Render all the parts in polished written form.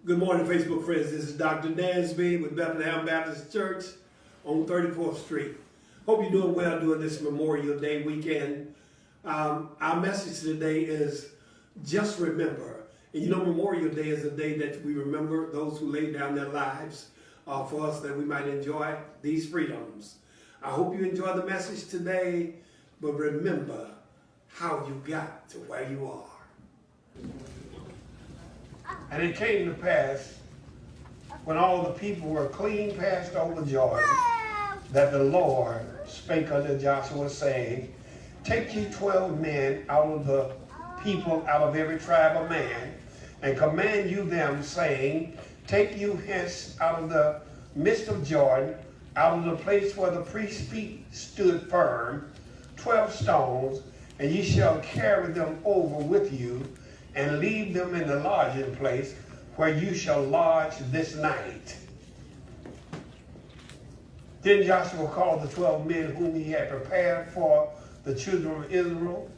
Good morning, Facebook friends. This is Dr. Dansby with Bethlehem Baptist Church on 34th Street. Hope you're doing well during this Memorial Day weekend. Our message today is just remember. And you know, Memorial Day is a day that we remember those who laid down their lives for us that we might enjoy these freedoms. I hope you enjoy the message today, but remember how you got to where you are. And it came to pass, when all the people were clean passed over Jordan, that the Lord spake unto Joshua, saying, Take ye 12 men out of the people, out of every tribe of man, and command you them, saying, Take you hence out of the midst of Jordan, out of the place where the priest's feet stood firm, 12 stones, and ye shall carry them over with you, and leave them in the lodging place where you shall lodge this night. Then Joshua called the 12 men whom he had prepared for the children of Israel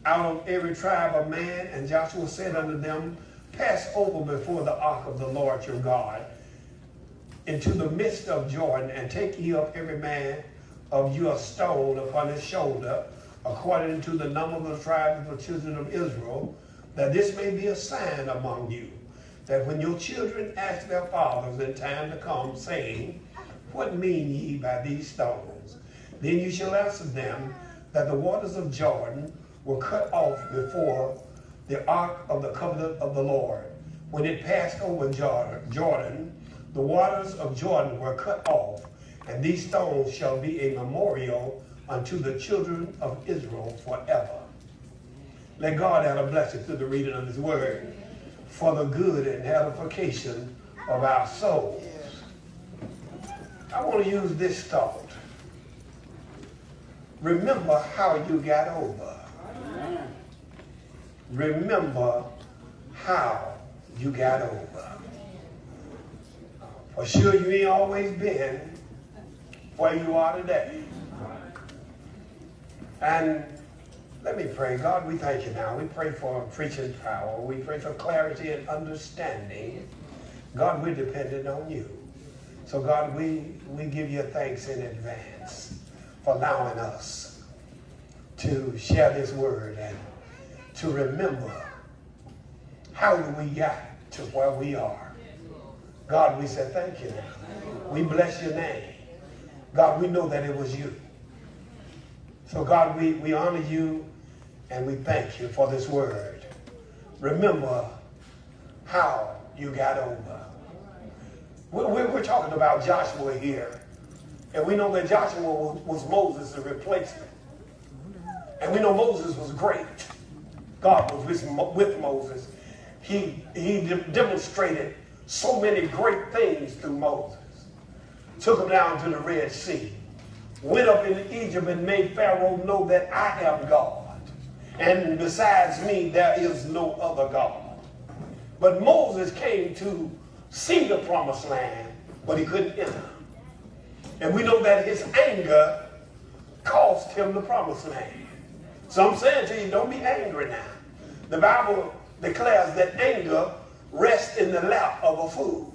out of every tribe of man, and Joshua said unto them, Pass over before the ark of the Lord your God into the midst of Jordan, and take ye up every man of you a stone upon his shoulder, according to the number of the tribes of the children of Israel, that this may be a sign among you, that when your children ask their fathers in time to come, saying, What mean ye by these stones? Then you shall answer them that the waters of Jordan were cut off before the ark of the covenant of the Lord. When it passed over Jordan, the waters of Jordan were cut off, and these stones shall be a memorial unto the children of Israel forever. Let God add a blessing to the reading of his word for the good and edification of our souls. I want to use this thought. Remember how you got over. Remember how you got over. For sure you ain't always been where you are today. And let me pray. God, we thank you now. We pray for preaching power. We pray for clarity and understanding. God, we're dependent on you. So God, we give you thanks in advance for allowing us to share this word and to remember how we got to where we are. God, we say thank you now. We bless your name. God, we know that it was you. So God, we honor you. And we thank you for this word. Remember how you got over. We're talking about Joshua here. And we know that Joshua was Moses' replacement. And we know Moses was great. God was with Moses. He demonstrated so many great things through Moses. Took him down to the Red Sea. Went up into Egypt and made Pharaoh know that I am God. And besides me, there is no other God. But Moses came to see the promised land, but he couldn't enter. And we know that his anger cost him the promised land. So I'm saying to you, don't be angry now. The Bible declares that anger rests in the lap of a fool.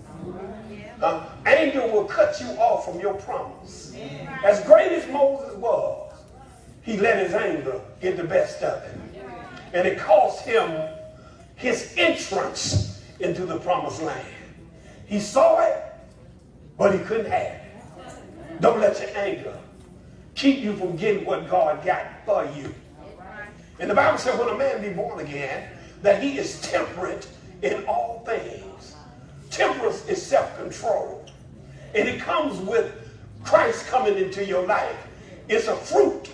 Anger will cut you off from your promise. As great as Moses was, he let his anger get the best of him. And it cost him his entrance into the promised land. He saw it, but he couldn't have it. Don't let your anger keep you from getting what God got for you. And the Bible said when a man be born again, that he is temperate in all things. Temperance is self-control. And it comes with Christ coming into your life. It's a fruit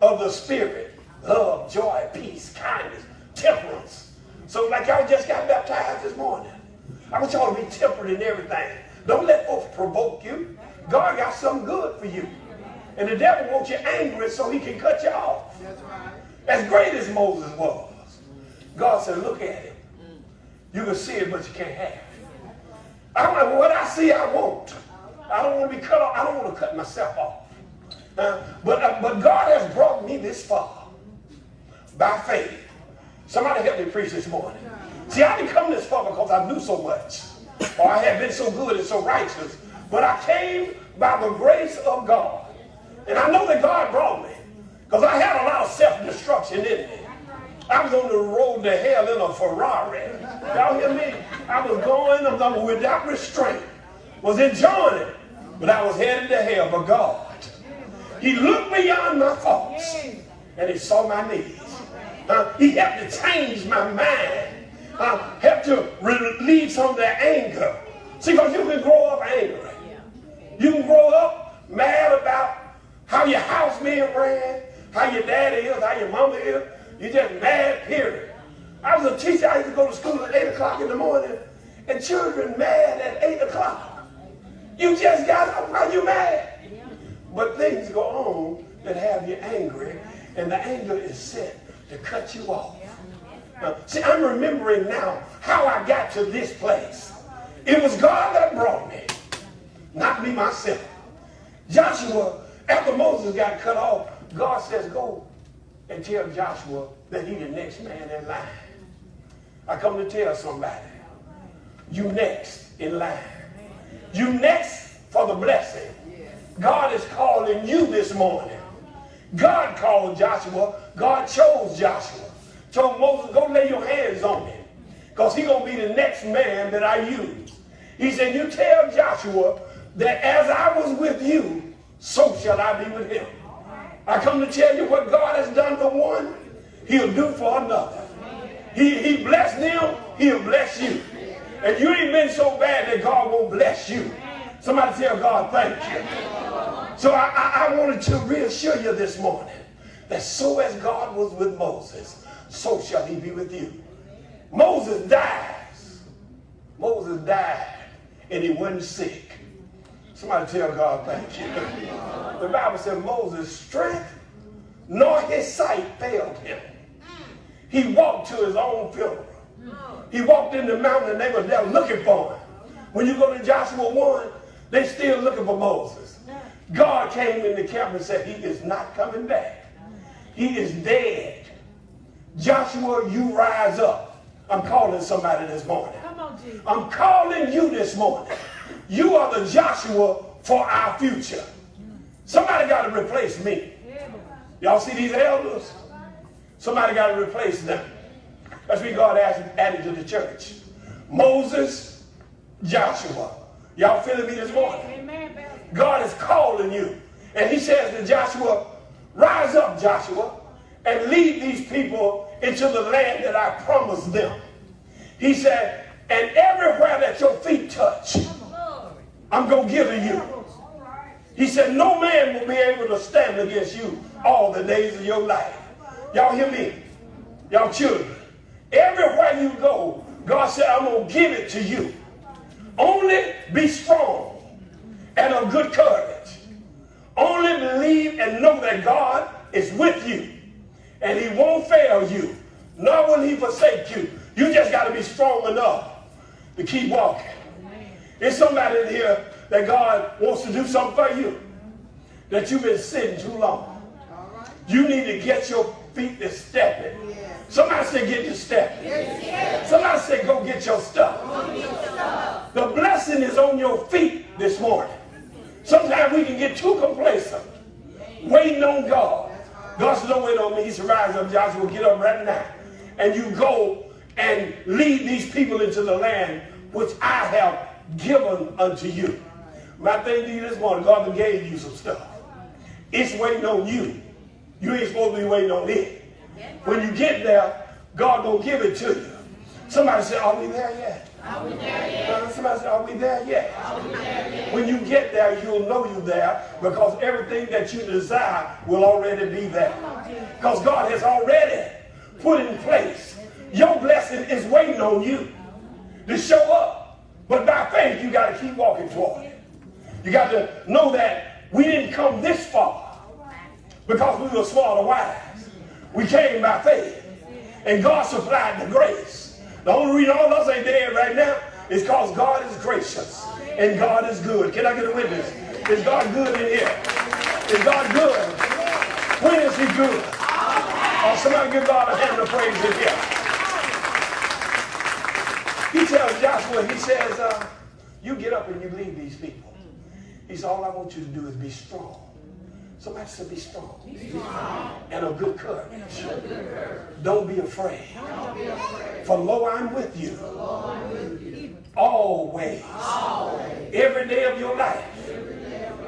of the Spirit, love, joy, peace, kindness, temperance. So like y'all just got baptized this morning, I want y'all to be temperate in everything. Don't let folks provoke you. God got something good for you. And the devil wants you angry so he can cut you off. As great as Moses was, God said, look at it. You can see it, but you can't have it. I'm like, what I see, I won't. I don't want to be cut off. I don't want to cut myself off. But God has brought me this far by faith. Somebody help me preach this morning. See, I didn't come this far because I knew so much, or I had been so good and so righteous, but I came by the grace of God. And I know that God brought me, because I had a lot of self-destruction in me. I was on the road to hell in a Ferrari. Y'all hear me? I was going without restraint, was enjoying it, but I was headed to hell. But God, he looked beyond my faults, and he saw my needs. He helped to change my mind. Helped to relieve some of that anger. See, because you can grow up angry. You can grow up mad about how your house being ran, how your daddy is, how your mama is. You're just mad, period. I was a teacher. I used to go to school at 8 o'clock in the morning, and children mad at 8 o'clock. You just got up, why you mad? But things go on that have you angry, and the anger is set to cut you off. See, I'm remembering now how I got to this place. It was God that brought me, not me myself. Joshua, after Moses got cut off, God says, go and tell Joshua that he's the next man in line. I come to tell somebody, you next in line. You next for the blessing. God is calling you this morning. God called Joshua. God chose Joshua. Told Moses, go lay your hands on him, because he's going to be the next man that I use. He said, you tell Joshua that as I was with you, so shall I be with him. I come to tell you what God has done for one, he'll do for another. He blessed them, he'll bless you. And you ain't been so bad that God won't bless you. Somebody tell God, thank you. So I wanted to reassure you this morning that so as God was with Moses, so shall he be with you. Moses dies. Moses died, and he wasn't sick. Somebody tell God, thank you. The Bible said Moses' strength nor his sight failed him. He walked to his own funeral. He walked in the mountain, and they were there looking for him. When you go to Joshua 1, they still looking for Moses. God came in the camp and said, he is not coming back. He is dead. Joshua, you rise up. I'm calling somebody this morning. I'm calling you this morning. You are the Joshua for our future. Somebody got to replace me. Y'all see these elders? Somebody got to replace them. That's what God added to the church. Moses, Joshua. Y'all feeling me this morning? God is calling you. And he says to Joshua, rise up, Joshua, and lead these people into the land that I promised them. He said, and everywhere that your feet touch, I'm going to give to you. He said, no man will be able to stand against you all the days of your life. Y'all hear me? Y'all children. Everywhere you go, God said, I'm going to give it to you. Only be strong and of good courage. Only believe and know that God is with you. And he won't fail you, nor will he forsake you. You just got to be strong enough to keep walking. There's somebody in here that God wants to do something for you, that you've been sitting too long. You need to get your feet to stepping. Somebody say get your stepping. Somebody say go get your stuff. The blessing is on your feet this morning. Sometimes we can get too complacent, waiting on God. God says, don't wait on me. He said, rise up, Joshua, get up right now. And you go and lead these people into the land which I have given unto you. My thing to you this morning, God gave you some stuff. It's waiting on you. You ain't supposed to be waiting on it. When you get there, God gonna give it to you. Somebody said, are we there yet? Are we there yet? Somebody said, are we there yet? Are we there yet? When you get there, you'll know you're there, because everything that you desire will already be there. Because God has already put in place. Your blessing is waiting on you to show up. But by faith, you got to keep walking toward it. You got to know that we didn't come this far because we were smart or wise. We came by faith. And God supplied the grace. The only reason all of us ain't dead right now is because God is gracious and God is good. Can I get a witness? Is God good in here? Is God good? When is he good? Oh, somebody give God a hand of praise in here. Joshua, he says, you get up and you lead these people. He said, all I want you to do is be strong. Somebody said, be strong. And of good courage. Don't be afraid. For lo, I'm with you. Always. Every day of your life.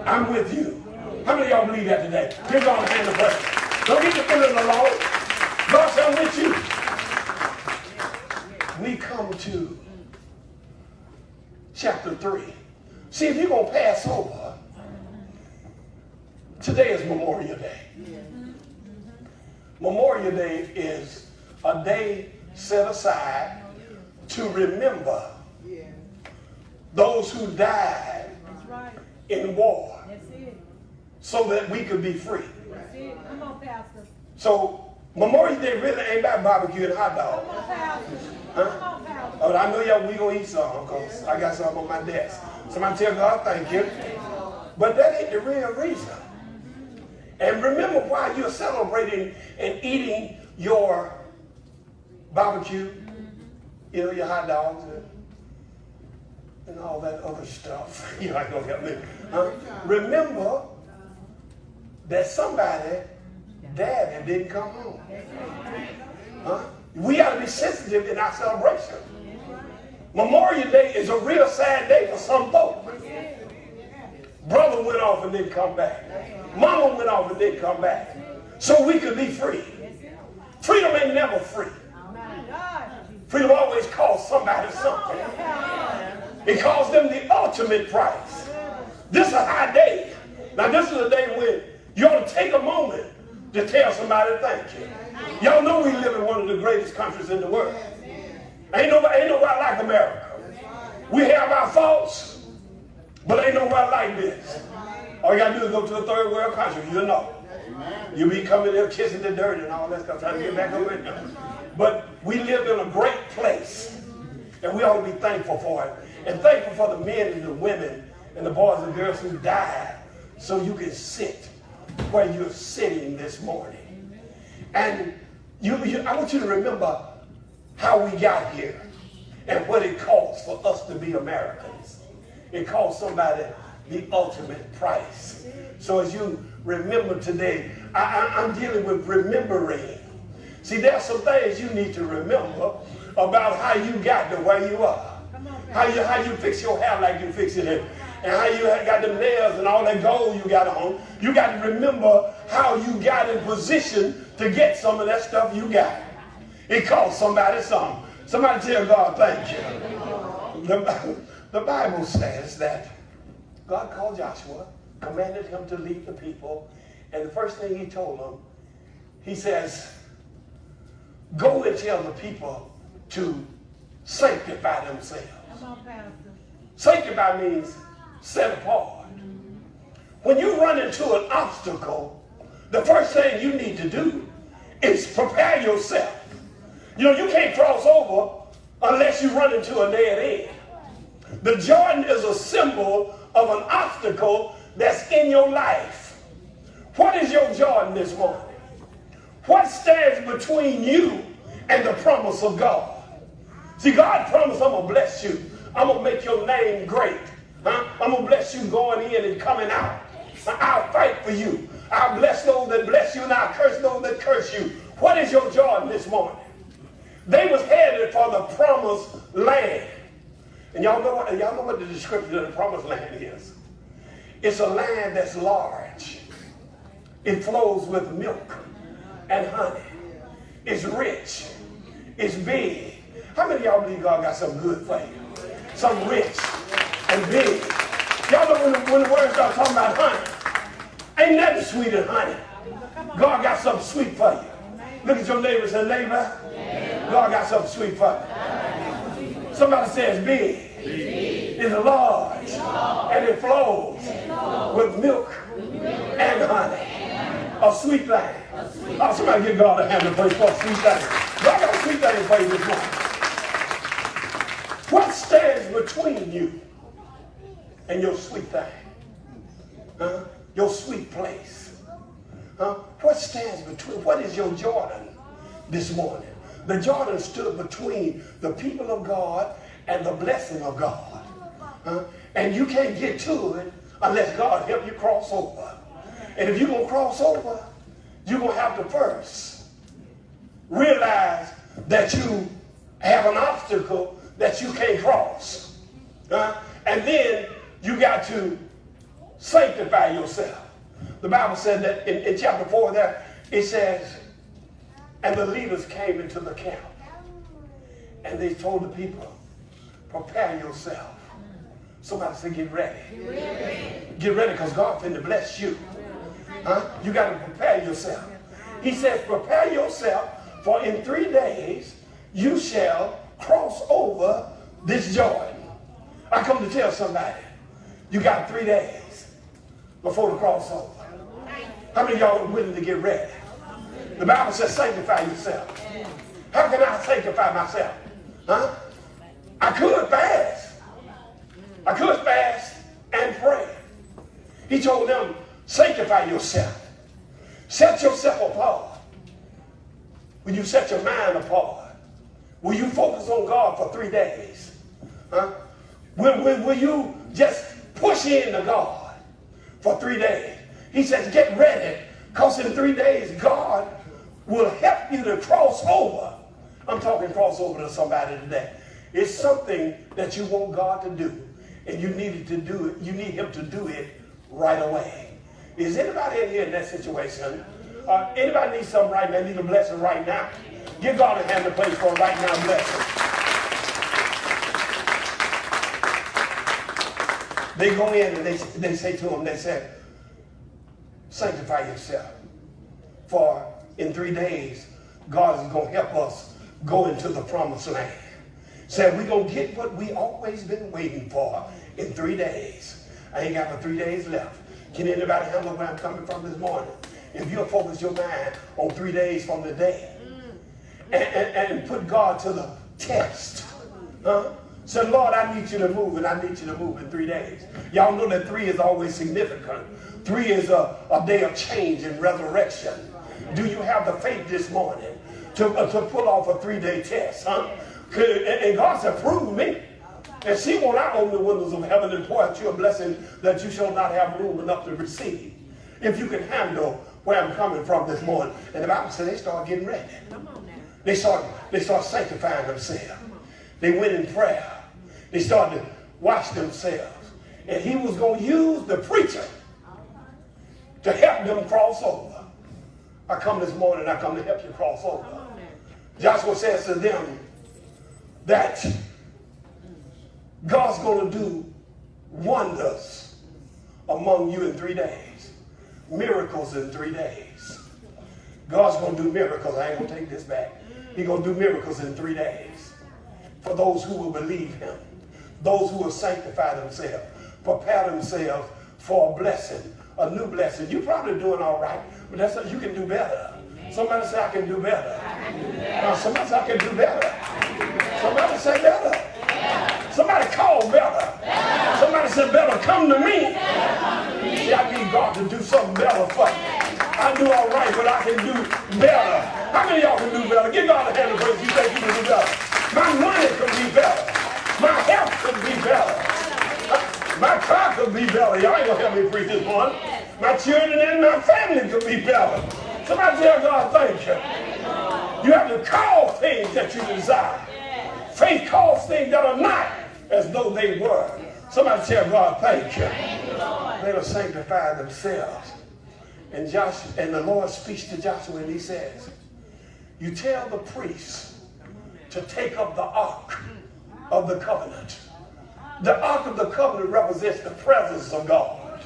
I'm with you. How many of y'all believe that today? Give God a hand of praise. Don't get your feeling alone. God said, I'm with you. We come to chapter 3. See, if you're going to pass over, today is Memorial Day. Memorial Day is a day set aside to remember those who died in war so that we could be free. Come on, Pastor. So Memorial Day really ain't about barbecue and hot dogs. Come on, Pastor. Huh? Come on, Pastor. Oh, I know y'all, we gonna eat some because I got some on my desk. Somebody tell God thank you. But that ain't the real reason. And remember why you're celebrating and eating your barbecue, you know, your hot dogs and all that other stuff. You're not gonna help me. Remember that somebody died and didn't come home. We got to be sensitive in our celebration. Memorial Day is a real sad day for some folks. Brother went off and didn't come back. Mama went off and didn't come back. So we could be free. Freedom ain't never free. Freedom always costs somebody something. It costs them the ultimate price. This is a high day. Now this is a day when you ought to take a moment to tell somebody thank you. Y'all know we live in one of the greatest countries in the world. Ain't nobody like America. We have our faults, but ain't nobody like this. All you gotta do is go to a third world country, you know. You be coming there kissing the dirt and all that stuff, trying to get back over it. But we live in a great place, and we ought to be thankful for it. And thankful for the men and the women and the boys and girls who died so you can sit where you're sitting this morning. And I want you to remember how we got here and what it costs for us to be Americans. It cost somebody the ultimate price. So as you remember today, I'm dealing with remembering. See, there are some things you need to remember about how you got to where you are. How you fix your hair like you fix it, and how you got the nails and all that gold you got on. You got to remember how you got in position to get some of that stuff you got. It cost somebody something. Somebody tell God thank you. The Bible says that God called Joshua, commanded him to lead the people, and the first thing he told them, he says, go and tell the people to sanctify themselves. Sanctify means set apart. When you run into an obstacle, the first thing you need to do is prepare yourself. You know, you can't cross over unless you run into a dead end. The Jordan is a symbol of an obstacle that's in your life. What is your Jordan this morning? What stands between you and the promise of God? See, God promised, I'm going to bless you. I'm going to make your name great. I'm going to bless you going in and coming out. I'll fight for you. I'll bless those that bless you, and I'll curse those that curse you. What is your Jordan this morning? They was headed for the promised land. And y'all know what the description of the promised land is. It's a land that's large. It flows with milk and honey. It's rich. It's big. How many of y'all believe God got something good for you? Something rich and big. Y'all know when the word starts talking about honey, ain't nothing sweet as honey. God got something sweet for you. Look at your neighbor and say, neighbor, God got something sweet for you. Somebody says big. It's large. And it flows with milk and honey. A sweet thing. Oh, somebody give God a hand and praise for a sweet thing. God got a sweet thing for you this morning. What stands between you and your sweet thing? Your sweet place? What stands between? What is your Jordan this morning? The Jordan stood between the people of God and the blessing of God. And you can't get to it unless God help you cross over. And if you're going to cross over, you're going to have to first realize that you have an obstacle that you can't cross. And then you got to sanctify yourself. The Bible said that in chapter 4 there, it says, and the leaders came into the camp and they told the people, prepare yourself. Somebody say, get ready. Get ready, because God's finna bless you. You got to prepare yourself. He says, prepare yourself, for in 3 days you shall cross over this Jordan. I come to tell somebody, you got 3 days before the crossover. How many of y'all are willing to get ready? The Bible says, sanctify yourself. How can I sanctify myself? I could fast. I could fast and pray. He told them, sanctify yourself. Set yourself apart. When you set your mind apart, will you focus on God for 3 days? Will you just push into God for 3 days? He says, get ready, because in 3 days, God will help you to cross over. I'm talking crossover to somebody today. It's something that you want God to do, and you need to do it. You need him to do it right away. Is anybody in here in that situation? Anybody need something right now? Need a blessing right now? Give God a hand to praise for a right now blessing. They go in and they say to him, they say, sanctify yourself. For in 3 days, God is going to help us go into the promised land. Said we're going to get what we always been waiting for in 3 days. I ain't got but 3 days left. Can anybody handle where I'm coming from this morning? If you'll focus your mind on 3 days from today and put God to the test. Say, Lord, I need you to move, and I need you to move in 3 days. Y'all know that 3 is always significant. 3 is a day of change and resurrection. Do you have the faith this morning to pull off a 3-day test? And God said, prove me. And see, when I open the windows of heaven and pour out you a blessing that you shall not have room enough to receive. If you can handle where I'm coming from this morning. And the Bible said they start getting ready. They start sanctifying themselves. They went in prayer. They started to wash themselves. And he was going to use the preacher to help them cross over. I come this morning, I come to help you cross over. Joshua says to them that God's going to do wonders among you in 3 days. Miracles in 3 days. God's going to do miracles. I ain't going to take this back. He's going to do miracles in 3 days. For those who will believe him. Those who will sanctify themselves. Prepare themselves for a blessing. A new blessing. You're probably doing all right. But that's what you can do better. Somebody say, I can do better. Somebody say, I can do better. Somebody say better. Somebody call better. Somebody said better come to me. See, I need God to do something better for me. I do all right, but I can do better. How many of y'all can do better? Give God a hand of praise. You think you can do better. My money could be better. My health could be better. My car could be better. Y'all ain't gonna help me preach this morning. My children and my family could be better. Somebody tell God thank you. You have to call things that you desire. Faith calls things that are not as though they were. Somebody tell God thank you. They will sanctify themselves. And the Lord speaks to Joshua and he says, you tell the priests to take up the ark of the covenant. The ark of the covenant represents the presence of God.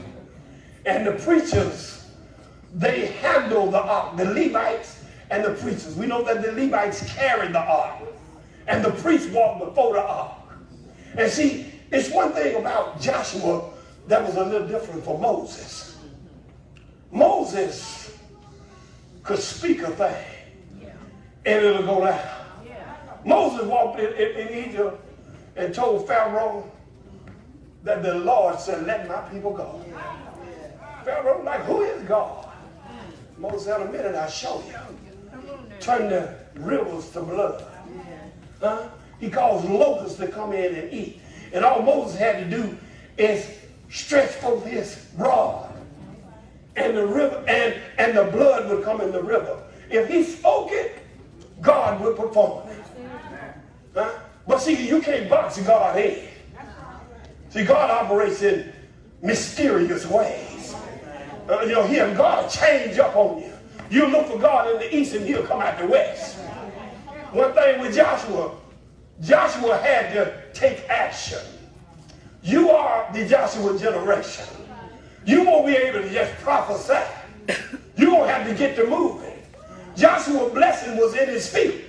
And the preachers, they handle the ark. The Levites and the preachers. We know that the Levites carried the ark. And the priests walked before the ark. And see, it's one thing about Joshua that was a little different for Moses. Moses could speak a thing and it'll go down. Moses walked in Egypt and told Pharaoh that the Lord said, let my people go. Pharaoh like, who is God? Moses said, a minute, I'll show you. Turn the rivers to blood. He caused locusts to come in and eat. And all Moses had to do is stretch forth his rod. And the river and the blood would come in the river. If he spoke it, God would perform it. Huh? But see, you can't box God in. See, God operates in mysterious ways. God change up on you. You look for God in the east and he'll come out the west. One thing with Joshua had to take action. You are the Joshua generation. You won't be able to just prophesy. You won't have to get to moving. Joshua's blessing was in his feet,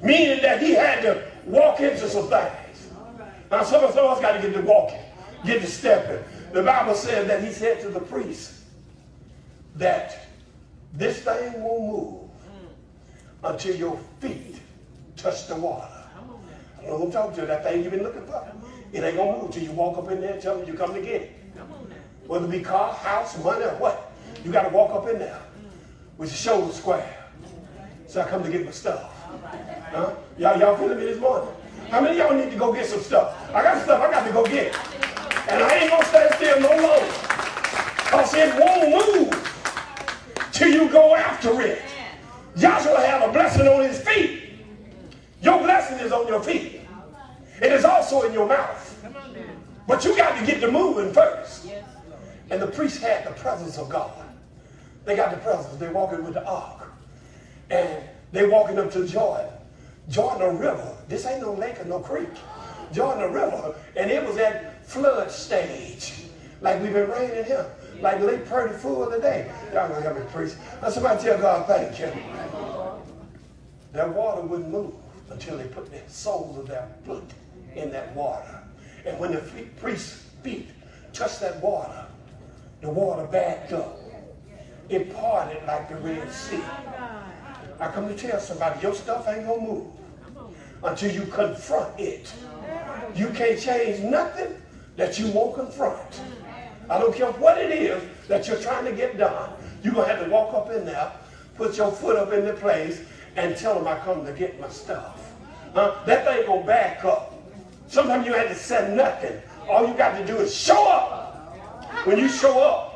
meaning that he had to walk into some things. Now some of us got to get to walking, get to stepping. The Bible says that he said to the priest that this thing won't move until your feet touch the water. I don't know who I'm talking to, that thing you've been looking for. It ain't gonna move until you walk up in there and tell them you come to get it. Whether it be car, house, money, or what. You got to walk up in there with your shoulders square. So I come to get my stuff. Huh? Y'all feeling me this morning? How many of y'all need to go get some stuff? I got stuff I got to go get. And I ain't going to stand still no longer. Because it won't move till you go after it. Joshua had a blessing on his feet. Your blessing is on your feet. It is also in your mouth. But you got to get to moving first. And the priest had the presence of God. They got the presence. They're walking with the ark. And they're walking up to Jordan. Jordan, a river. This ain't no lake or no creek. Jordan, a river. And it was at flood stage. Like we've been raining here. Like Lake Purdy full today. Y'all gonna help me preach. Now somebody tell God thank you. That water wouldn't move until they put the soles of their foot in that water. And when the priest's feet touched that water, the water backed up. It parted like the Red Sea. I come to tell somebody, your stuff ain't gonna move until you confront it. You can't change nothing that you won't confront. I don't care what it is that you're trying to get done. You're gonna have to walk up in there, put your foot up in the place, and tell them I come to get my stuff. That thing gonna back up. Sometimes you have to say nothing. All you got to do is show up. When you show up,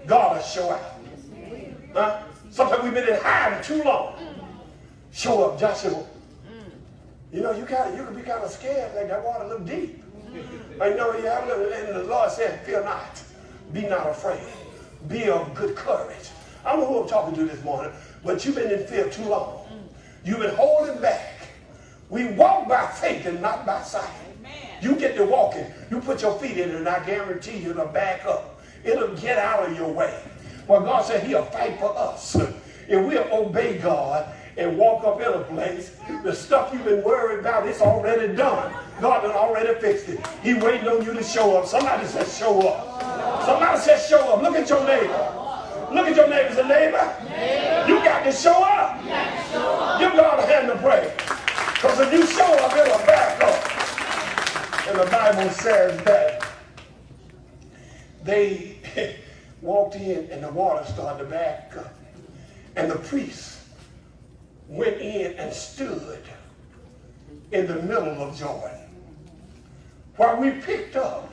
God will show out. Sometimes we've been in hiding too long. Show up, Joshua. You can be kind of scared, like that water look deep. And the Lord said, fear not, be not afraid, be of good courage. I don't know who I'm talking to this morning, but you've been in fear too long. You've been holding back. We walk by faith and not by sight. You get to walking, you put your feet in it, and I guarantee you it'll back up. It'll get out of your way. Well, God said he'll fight for us. If we'll obey God and walk up in a place, the stuff you've been worried about, it's already done. God done already fixed it. He waiting on you to show up. Somebody says show up. Somebody says show up. Look at your neighbor. Look at your neighbor. Say, neighbor, you got to show up. Give God a hand to pray. Because if you show up, it'll back up. And the Bible says that they walked in and the water started to back up. And the priest went in and stood in the middle of Jordan. While we picked up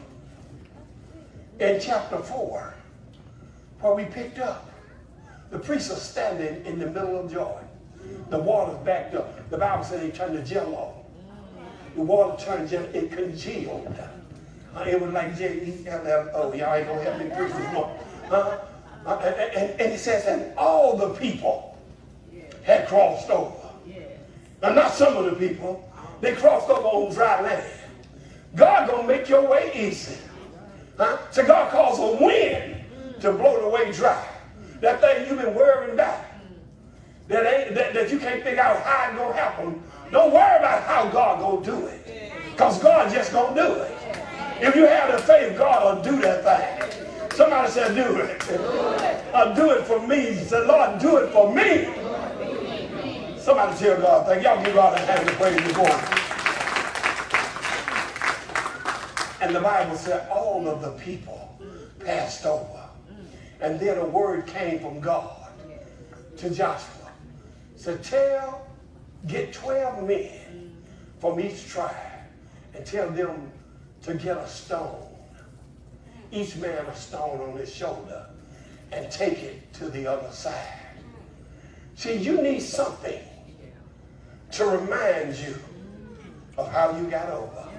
in chapter 4, the priests are standing in the middle of Jordan. The water's backed up. The Bible said they turned to jello. The water turned jello. It congealed. It was like Jello. Y'all ain't gonna help me preach this morning. And it says that all the people had crossed over. Now, not some of the people. They crossed over on dry land. God gonna make your way easy. So God calls a wind to blow the way dry. That thing you've been worrying about, that you can't figure out how it's gonna happen. Don't worry about how God gonna do it, because God just gonna do it. If you have the faith, God will do that thing. Somebody said, do it. Do it for me. Say, Lord, do it for me. Somebody tell God, thank y'all give God a hand to praise this morning. And the Bible said all of the people passed over. And then a word came from God to Joshua. Said, get 12 men from each tribe and tell them to get a stone, each man a stone on his shoulder, and take it to the other side. See, you need something to remind you of how you got over.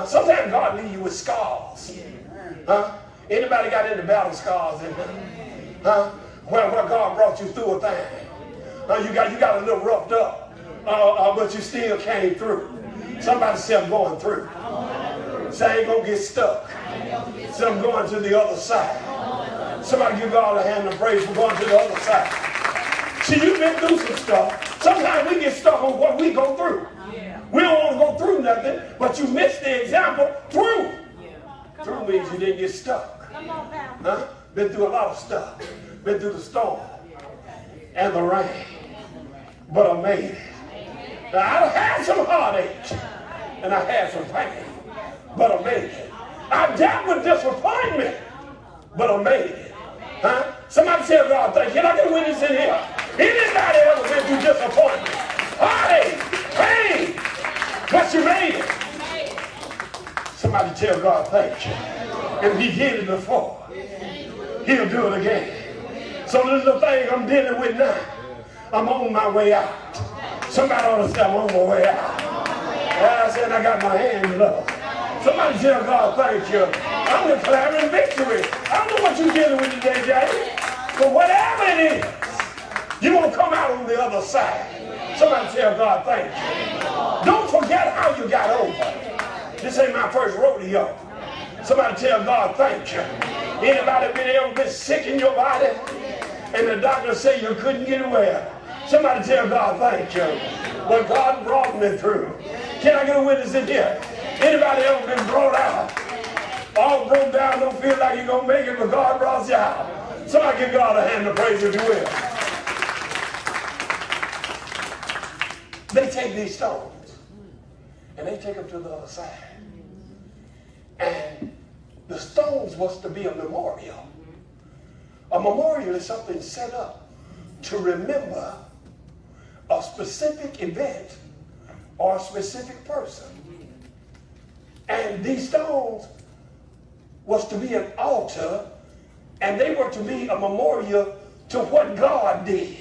Sometimes God leaves you with scars. Anybody got any battle scars in there? Where God brought you through a thing. You got a little roughed up, but you still came through. Somebody said, I'm going through. Say, I ain't going to get stuck. Say, I'm going to the other side. Somebody give God a hand of praise for going to the other side. See, you've been through some stuff. Sometimes we get stuck on what we go through. We don't want to go through nothing, but you missed the example through. Through means you didn't get stuck. Been through a lot of stuff. Been through the storm and the rain. But I made it. Now, I had some heartache and I had some pain, but I made it. I dealt with disappointment, but I made it. Somebody tell God, thank you. Can I get a witness in here? Anybody ever been through disappointment, heartache, pain, but you made it? Somebody tell God, thank you. If he did it before, he'll do it again. So this is the thing I'm dealing with now. I'm on my way out. Somebody ought to say, I'm on my way out. I said, I got my hands up. Somebody tell God, thank you. I'm declaring victory. I don't know what you're dealing with today, James. But whatever it is, you're going to come out on the other side. Somebody tell God, thank you. Don't forget how you got over. This ain't my first rodeo. Somebody tell God, thank you. Anybody been sick in your body? And the doctor say you couldn't get well. Somebody tell God, thank you. But God brought me through. Can I get a witness in here? Anybody ever been brought out? All broke down, don't feel like you're going to make it, but God brought you out. Somebody give God a hand of praise if you will. They take these stones and they take them to the other side. And the stones was to be a memorial. A memorial is something set up to remember a specific event or a specific person. And these stones was to be an altar, and they were to be a memorial to what God did.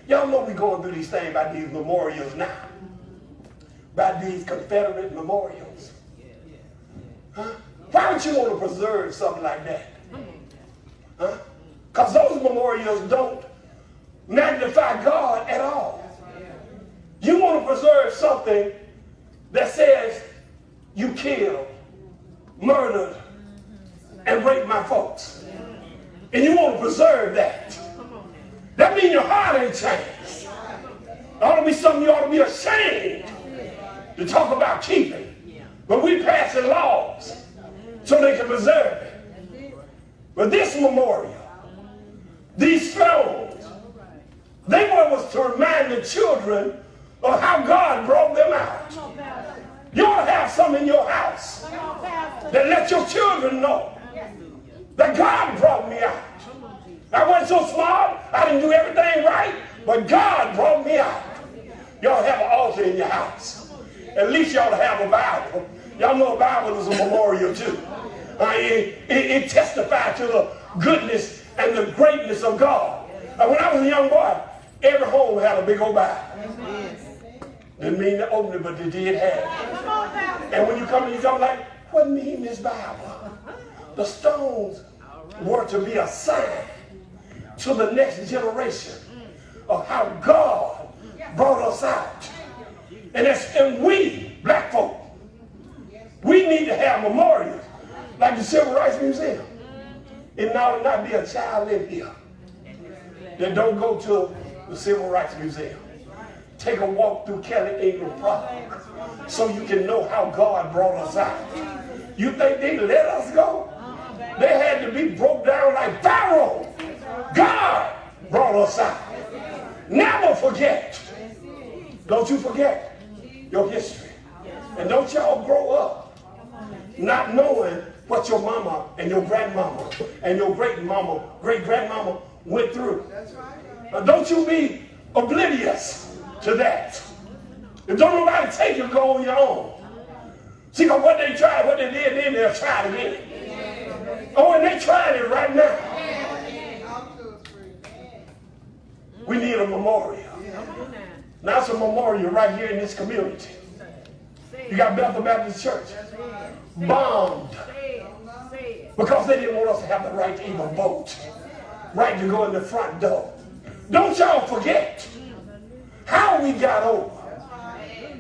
Y'all know we're going through these things by these memorials now. By these Confederate memorials. Why would you want to preserve something like that? Because those memorials don't magnify God at all. You want to preserve something that says you killed, murdered, and raped my folks. And you want to preserve that. That means your heart ain't changed. It ought to be something you ought to be ashamed to talk about keeping. But we passing laws so they can preserve it. But this memorial, these stones, they was to remind the children of how God brought them out. You ought to have some in your house that let your children know that God brought me out. I wasn't so smart, I didn't do everything right, but God brought me out. Y'all have an altar in your house. At least y'all have a Bible. Y'all know a Bible is a memorial too. It testifies to the goodness and the greatness of God. When I was a young boy, every home had a big old Bible. Didn't mean to open it, but they did have it. And when you come to you like, what mean this Bible? The stones were to be a sign to the next generation of how God brought us out. And we, black folk, we need to have memorials like the Civil Rights Museum. It ought not be a child in here that don't go to the Civil Rights Museum. Take a walk through Kelly Ingram Park so you can know how God brought us out. You think they let us go? They had to be broke down like Pharaoh. God brought us out. Never forget. Don't you forget your history. And don't y'all grow up not knowing what your mama and your grandmama and your great-mama, great-grandmama went through. Don't you be oblivious to that. If don't nobody take you, go on your own. See, because what they tried, what they did, then they'll try it again. Oh, and they trying it right now. We need a memorial. Now it's a memorial right here in this community. You got Bethel Baptist Church bombed because they didn't want us to have the right to even vote, right to go in the front door. Don't y'all forget how we got over.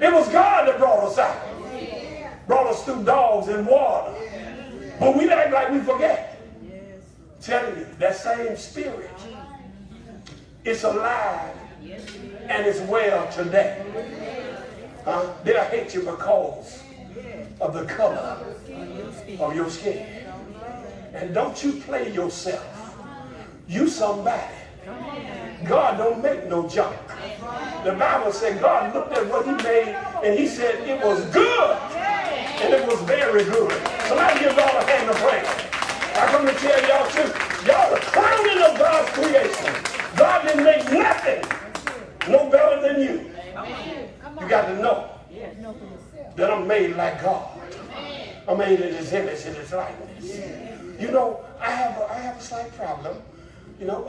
It was God that brought us out. Brought us through dogs and water. But we act like we forget. Telling you, that same spirit, it's alive and it's well today. Did I hate you because of the color of your skin? And don't you play yourself. You somebody. God don't make no junk. The Bible said God looked at what he made and he said it was good. And it was very good. Somebody give God a hand of praise. I come to tell y'all too, y'all the crowning of God's creation. God didn't make nothing no better than you. You got to know that I'm made like God. I'm made in his image and his likeness. You know, I have a slight problem. You know,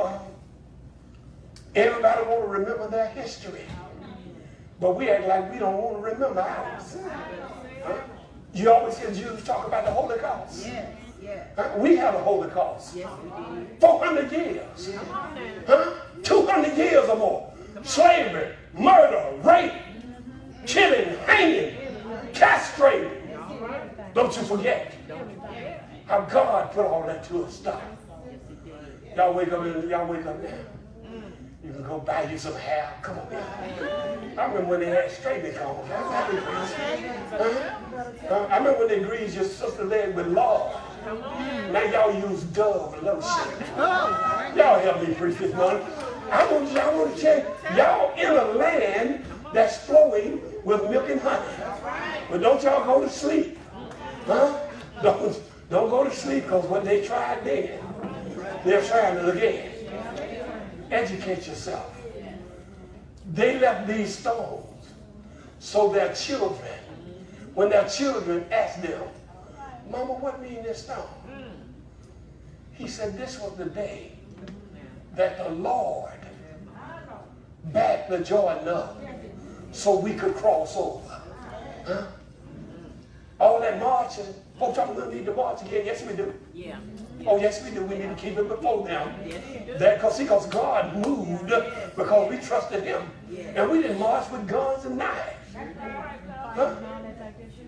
everybody want to remember their history. But we act like we don't want to remember ours. You always hear Jews talk about the Holocaust. Yes, yes. We had a Holocaust. Yes, we did. 400 years. 200 years or more. Slavery, murder, rape, killing, hanging, castrating. Don't you forget how God put all that to a stop. Y'all wake up now. You can go buy you some hair. Come on, man. I remember when they had straightening combs. I remember when they greased your sister's leg with lard. Now y'all use Dove lotion. Y'all help me preach this morning. I want to tell you, y'all in a land that's flowing with milk and honey. But don't y'all go to sleep. Don't go to sleep, because what they tried then, they're trying it again. Educate yourself. They left these stones so their children, when their children asked them, Mama, what mean this stone? He said this was the day that the Lord backed the Jordan up so we could cross over. All that marching, folks talking about we need to march again. Yes, we do. Yeah. Oh, yes, we do. We need to keep it before them. Because God moved because we trusted him. And we didn't march with guns and knives.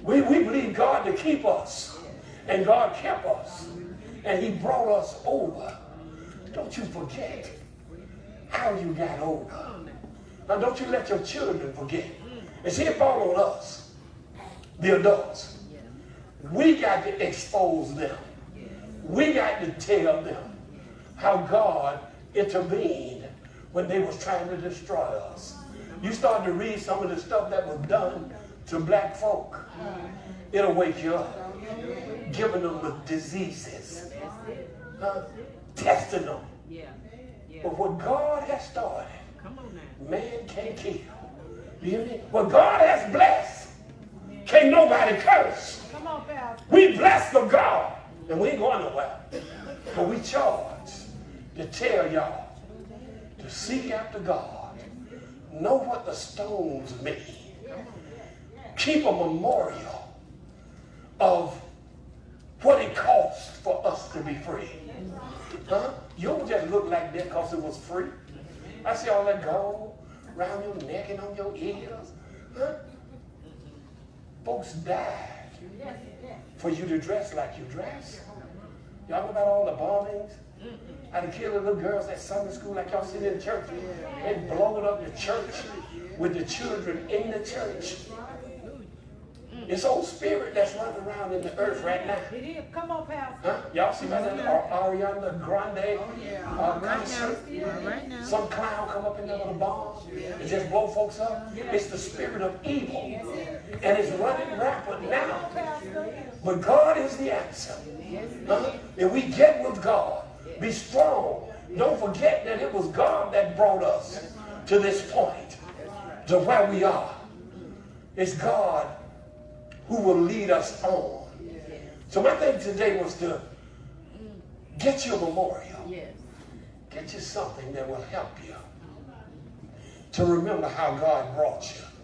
We believe God to keep us. And God kept us. And he brought us over. Don't you forget how you got over. Now, don't you let your children forget. And see, it fall on us, the adults. We got to expose them. We got to tell them how God intervened when they was trying to destroy us. You start to read some of the stuff that was done to black folk. It'll wake you up. Giving them the diseases. Testing them. But what God has started, man can't kill. You hear me? What God has blessed, can't nobody curse. Come on, Pastor. We blessed of God, and we ain't going nowhere. But we charge to tell y'all to seek after God. Know what the stones mean. Keep a memorial of what it costs for us to be free. You don't just look like that because it was free. I see all that gold around your neck and on your ears. Folks died for you to dress like you dress. Y'all know about all the bombings? How they kill the little girls at Sunday school like y'all sitting in church. They blowing up the church with the children in the church. This old spirit that's running around in the earth right now. It is. Come on, Pastor. Y'all see about that Ariana Grande concert? Right now. Some clown come up in there with a bomb and just blow folks up. It's the spirit of evil. And it's running rampant now. But God is the answer. And we get with God. Be strong. Don't forget that it was God that brought us to this point, to where we are. It's God who will lead us on. So my thing today was to get you a memorial. Yes. Get you something that will help you to remember how God brought you.